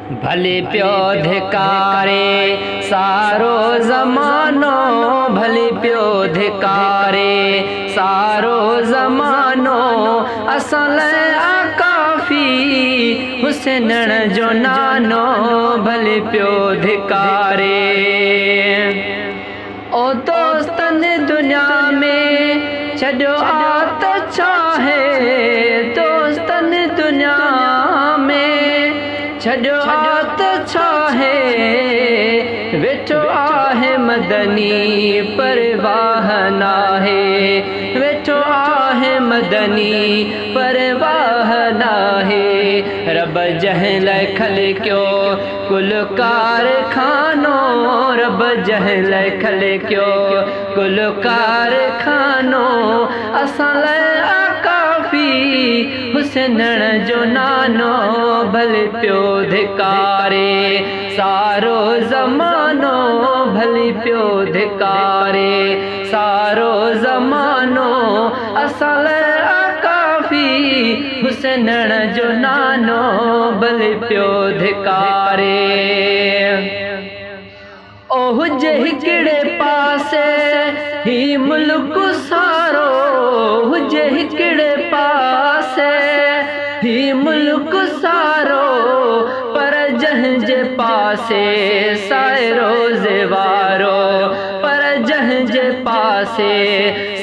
भले प्यो धिकारे सारो ज़मानो, भले प्यो धिकारे सारो ज़मानो। असां लाइ आकाफ़ी हुसैनण जो नानो, भले प्यो धिकारे। ओ दोस्तन दुनिया में छॾियो आत चाहे, दोस्तन दुनिया में छॾियो आत चाहे। वेठो आहे मदनी परवाह नाहे, वेठो आहे मदनी परवाह नाहे। रब जंहिं लाइ खलकियो कुल कारखानो, रब जंहिं लाइ खलकियो कुल कारखानो। असां लाइ आकाफ़ी हुसैनण जो नानो, भले प्यो धिकारे सारो ज़मानो, भले प्यो धिकारे सारो ज़मानो। असां लाइ आकाफ़ी हुसैनण जो नानो, भले प्यो धिकारे। ओ हुजे हिकिड़े पासे ही मुल्क सारो, हुजे हिकिड़े पासे ही मुल्क सारो। पर जंहिंजे पासे सायरो ज़ेवारो, पर जंहिंजे पासे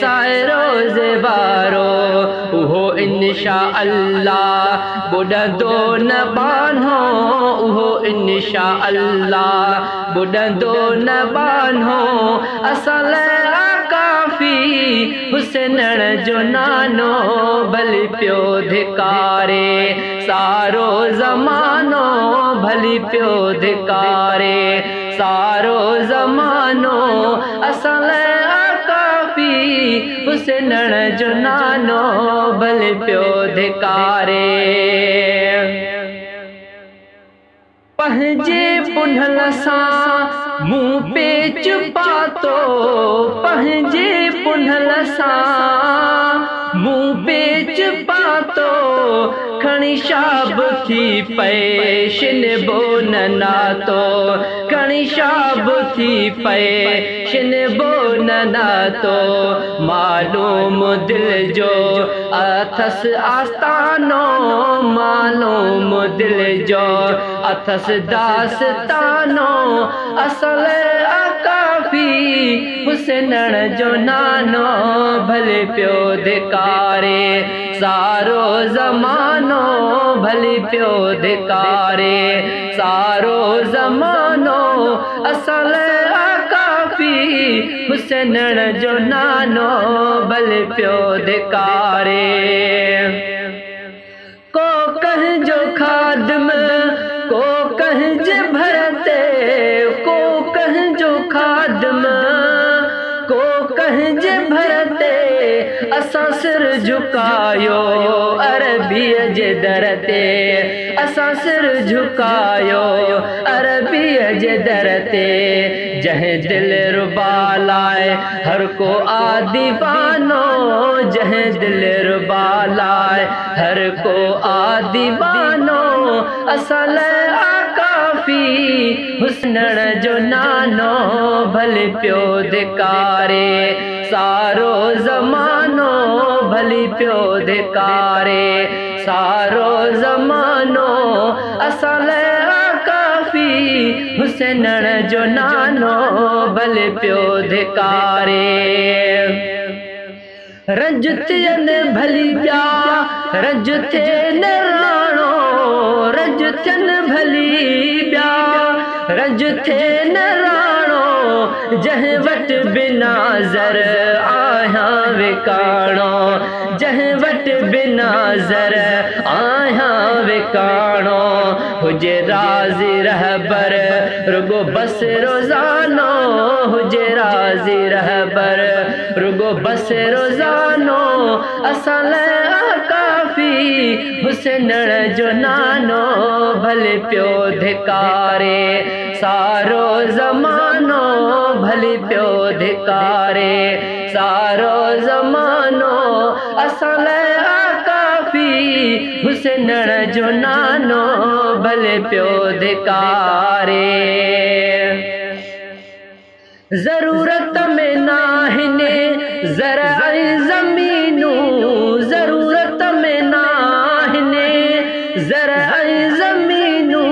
सायरो ज़ेवारो। उहो इंशा अल्लाह बुॾंदो न बानो, उहो इंशा अल्लाह बुॾंदो न बानो। असां लाइ आकाफ़ी हुसैनण जो नानो, भले प्यो धिकारे सारो ज़मानो, भले प्यो धिकारे सारो ज़मानो। असां लाइ आकाफ़ी हुसैनण जो नानो, भले प्यो धिकारे। पंहिंजे पुनल सां मुंहुं पेच पातो, पंहिंजे पुनल सां मुंहुं पेच पातो। खणी शाब थी पए शिनबो न नातो, खणी शाब थी पए शिनबो न नातो। मालूम दिल जो अथस आस्तानो, मालूम दिल जो अथस दास्तानो। असां लाइ आकाफ़ी हुसैनण जो नानो, भले प्यो धिकारे सारो ज़मानो, भले प्यो धिकारे सारो ज़मानो। असां लाइ आकाफ़ी हुसैनण जो नानो, भले प्यो धिकारे। को कंहिंजो खादिम को कंहिंजे भरते, को कंहिंजो खादिम को कंहिंजे भरते। असां सिर झुकायो अरबीअ जे दर ते, असां सिर झुकायो अरबीअ जे दर ते। जंहिं दिल रुबा लाइ हर को आ दीवानो, जंहिं दिल रुबा लाइ हर को आ दीवानो। असां लाइ आकाफ़ी हुसैनण जो नानो, भले प्यो धिकारे सारो ज़मानो, भले प्यो धिकारे सारो ज़मानो। असां लाइ आकाफ़ी हुसैनण जो नानो, भले प्यो धिकारे। रज थियनि भली ॿिया रज थिए न राणो, रज थियनि भली ॿिया रज थिए न राणो। जंहिं वटि बिना ज़र आहियां विकाणो, जंहिं वटि बिना ज़र आहियां विकाणो। हुजे राज़ी रहबर रुगो बस रोज़ानो, हुजे राज़ी रहबर रुगो बस रोज़ानो। असां लाइ आकाफ़ी हुसैनण जो नानो, भले प्यो धिकारे सारो ज़मानो, भले प्यो धिकारे सारो ज़मानो। असां लाइ आकाफ़ी हुसैन जो नानो भले प्यो धिकारे। ज़रूरत में नाहिने ज़रा ज़मीनू, ज़रूरत में नाहिने ज़रा ज़मीनू,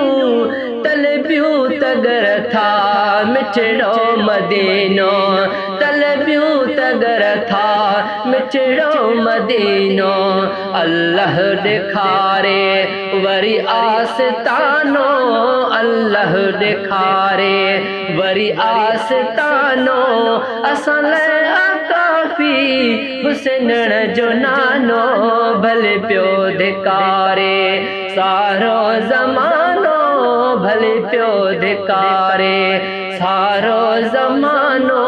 तलबियूं तगर था मिठड़ो मदीनो, तलबियूं तगर था मिठड़ो मदीनो। अल्लाह दिखारे वरी आस्तानो, अल्लाह दिखारे वरी आस्तानो, असां लाइ काफ़ी हुसैन जो नानो भले प्यो धिकारे। सारो ज़मानो भले प्यो धिकारे, सारो ज़मानो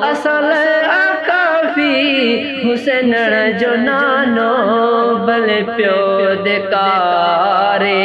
असां लाइ काफ़ी हुसैन जो नानो भले प्यो धिकारे।